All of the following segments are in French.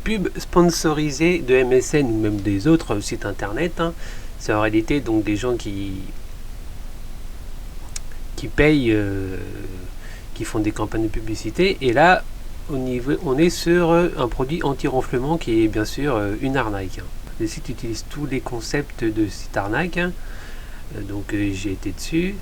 pubs sponsorisées de MSN ou même des autres sites internet, hein. C'est en réalité donc des gens qui payent, qui font des campagnes de publicité. Et là, on est sur un produit anti-ronflement qui est bien sûr une arnaque, hein. Les sites utilisent tous les concepts de site arnaque, hein. Donc j'ai été dessus.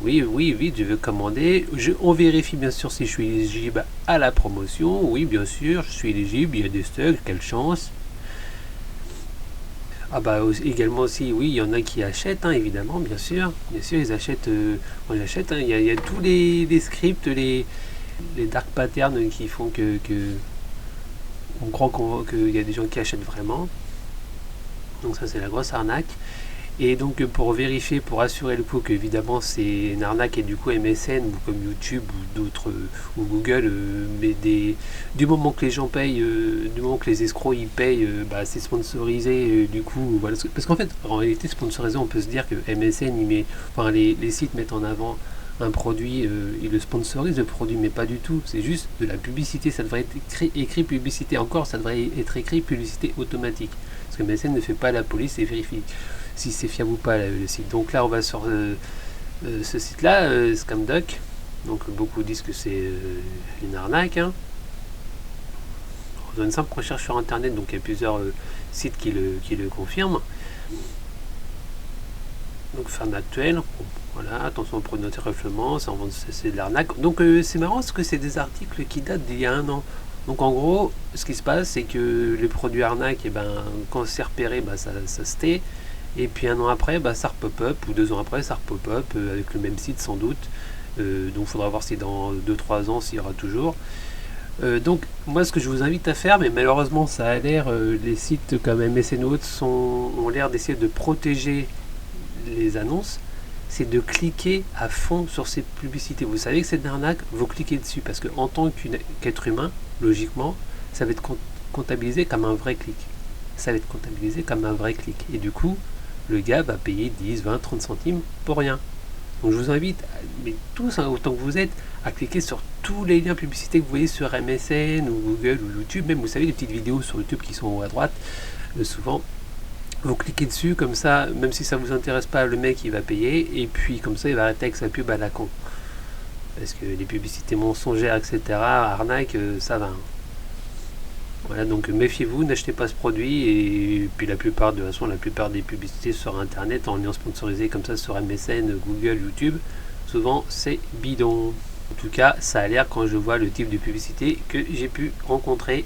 Oui, oui, vite, je veux commander. On vérifie bien sûr si je suis éligible à la promotion. Oui, bien sûr, je suis éligible. Il y a des stocks, quelle chance. Ah bah également aussi, oui, il y en a qui achètent, hein, évidemment, bien sûr. Bien sûr, ils achètent. Moi, j'achète, hein. Il y a tous les scripts, les dark patterns qui font que on croit qu'il y a des gens qui achètent vraiment. Donc ça, c'est la grosse arnaque. Et donc pour vérifier, pour assurer le coup qu'évidemment c'est une arnaque et du coup MSN ou comme YouTube ou d'autres ou Google, mais du moment que les gens payent, du moment que les escrocs ils payent, bah, c'est sponsorisé, du coup voilà. Parce qu'en fait en réalité sponsorisé, on peut se dire que MSN il met, enfin les sites mettent en avant un produit, ils le sponsorisent le produit, mais pas du tout, c'est juste de la publicité. Ça devrait être écrit publicité, encore ça devrait être écrit publicité automatique, parce que MSN ne fait pas la police et vérifie si c'est fiable ou pas le site. Donc là on va sur ce site là, Scamdoc. Donc beaucoup disent que c'est une arnaque, hein. On faisant une simple recherche sur internet, donc il y a plusieurs sites qui le confirment. Donc ferme actuelle, voilà, attention au produit anti-ronflement, c'est de l'arnaque. Donc c'est marrant parce que c'est des articles qui datent d'il y a un an. Donc en gros, ce qui se passe, c'est que les produits arnaques, et ben, quand c'est repéré, bah, ça se tait. Et puis un an après, bah, ça repop-up, ou 2 ans après, ça repop-up, avec le même site sans doute. Donc il faudra voir si dans 2-3 ans, s'il y aura toujours. Donc moi ce que je vous invite à faire, mais malheureusement ça a l'air, les sites comme MSN ou autres ont l'air d'essayer de protéger les annonces, c'est de cliquer à fond sur ces publicités. Vous savez que c'est une arnaque, vous cliquez dessus, parce qu'en tant qu'être humain, logiquement, ça va être comptabilisé comme un vrai clic. Ça va être comptabilisé comme un vrai clic. Et du coup, le gars va payer 10, 20, 30 centimes pour rien. Donc je vous invite, mais tous, hein, autant que vous êtes, à cliquer sur tous les liens publicités que vous voyez sur MSN ou Google ou YouTube. Même, vous savez, les petites vidéos sur YouTube qui sont en haut à droite, souvent, vous cliquez dessus, comme ça, même si ça vous intéresse pas, le mec il va payer, et puis comme ça il va arrêter avec sa pub à la con. Parce que les publicités mensongères, etc., arnaque, ça va, hein. Voilà, donc méfiez-vous, n'achetez pas ce produit. Et puis la plupart des publicités sur internet en lien sponsorisé comme ça sur MSN, Google, YouTube, souvent c'est bidon. En tout cas, ça a l'air, quand je vois le type de publicité que j'ai pu rencontrer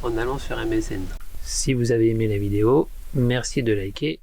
en allant sur MSN. Si vous avez aimé la vidéo, merci de liker